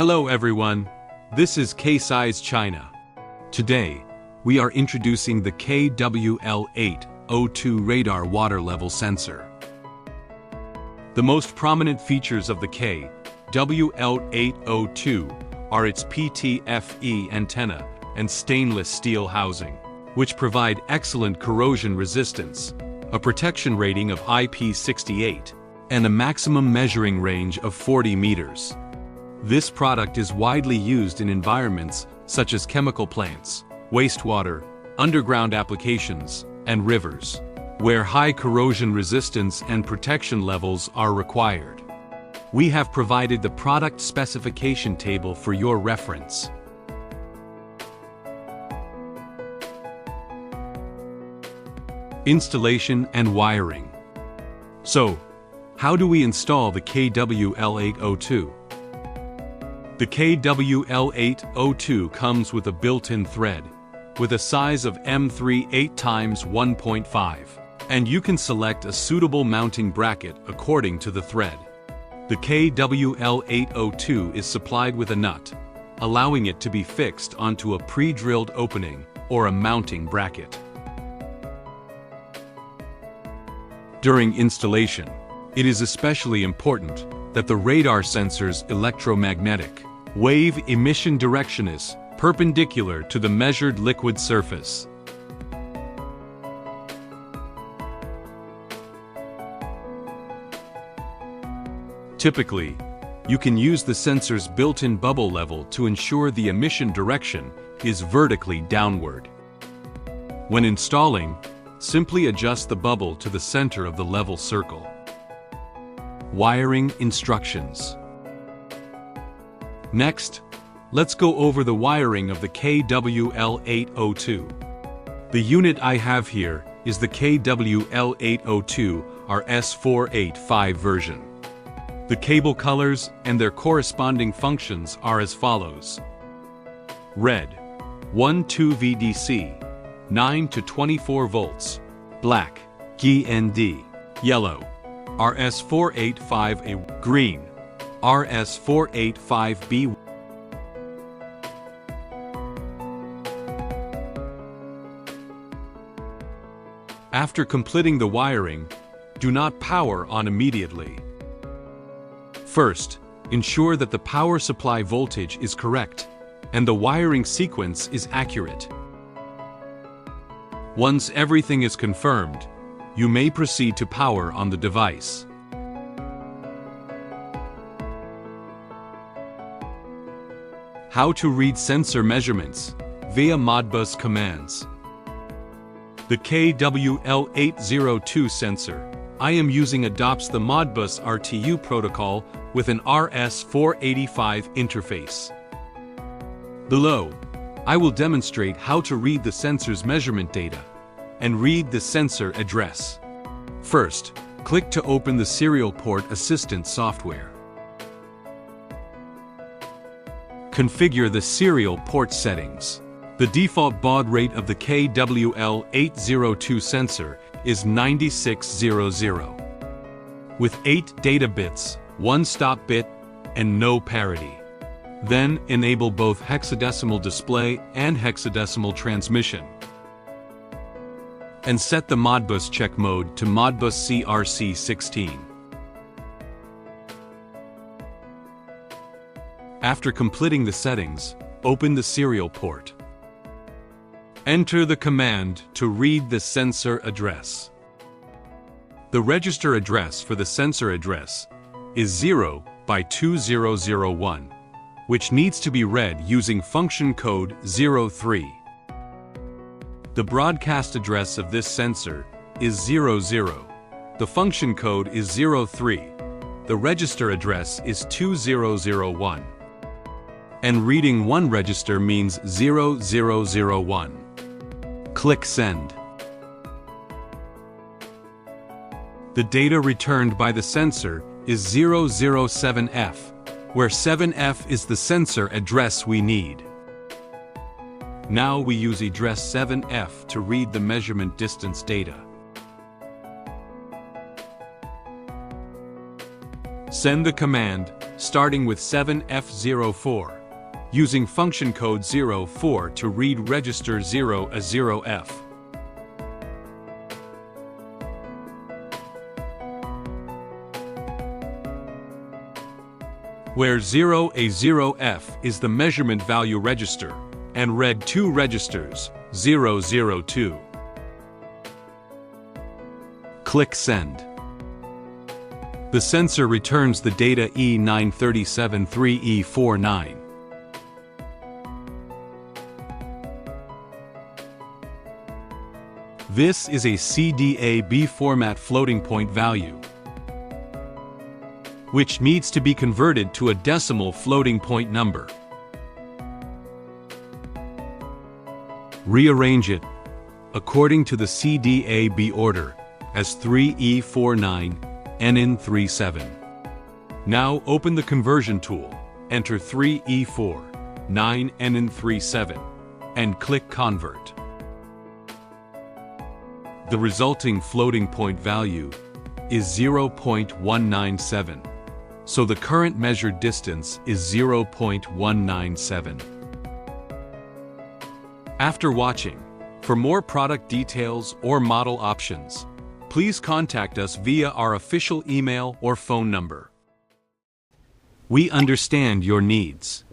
Hello everyone, this is K-Size China. Today, we are introducing the KWL802 radar water level sensor. The most prominent features of the KWL802 are its PTFE antenna and stainless steel housing, which provide excellent corrosion resistance, a protection rating of IP68, and a maximum measuring range of 40 meters. This product is widely used in environments such as chemical plants, wastewater, underground applications, and rivers, where high corrosion resistance and protection levels are required. We have provided the product specification table for your reference. Installation and wiring. So, how do we install the KWL802? The KWL802 comes with a built-in thread, with a size of M3 8x1.5, and you can select a suitable mounting bracket according to the thread. The KWL802 is supplied with a nut, allowing it to be fixed onto a pre-drilled opening or a mounting bracket. During installation, it is especially important that the radar sensor's electromagnetic wave emission direction is perpendicular to the measured liquid surface. Typically, you can use the sensor's built-in bubble level to ensure the emission direction is vertically downward. When installing, simply adjust the bubble to the center of the level circle. Wiring instructions. Next, let's go over the wiring of the KWL802. The unit I have here is the KWL802 RS485 version. The cable colors and their corresponding functions are as follows. Red, 1,2 VDC, 9 to 24 volts. Black, GND. Yellow, RS485A. Green, RS485B. After completing the wiring, do not power on immediately. First, ensure that the power supply voltage is correct and the wiring sequence is accurate. Once everything is confirmed, you may proceed to power on the device. How to read sensor measurements via Modbus commands. The KWL802 sensor I am using adopts the Modbus RTU protocol with an RS485 interface. Below, I will demonstrate how to read the sensor's measurement data and read the sensor address. First, click to open the Serial Port Assistant software. Configure the serial port settings. The default baud rate of the KWL802 sensor is 9600. With 8 data bits, 1 stop bit, and no parity. Then enable both hexadecimal display and hexadecimal transmission. And set the Modbus check mode to Modbus CRC16. After completing the settings, open the serial port. Enter the command to read the sensor address. The register address for the sensor address is 0 by 2001, which needs to be read using function code 03. The broadcast address of this sensor is 00. The function code is 03. The register address is 2001. And reading one register means 0001. Click Send. The data returned by the sensor is 007F, where 7F is the sensor address we need. Now we use address 7F to read the measurement distance data. Send the command starting with 7F04, using function code 04 to read register 0A0F. Where 0A0F is the measurement value register, and read two registers, 002. Click Send. The sensor returns the data E9373E49. This is a CDAB format floating point value, which needs to be converted to a decimal floating point number. Rearrange it, according to the CDAB order, as 3E49, NN37. Now open the conversion tool, enter 3E4, 9 NN37, and click Convert. The resulting floating point value is 0.197, so the current measured distance is 0.197. After watching, for more product details or model options, please contact us via our official email or phone number. We understand your needs.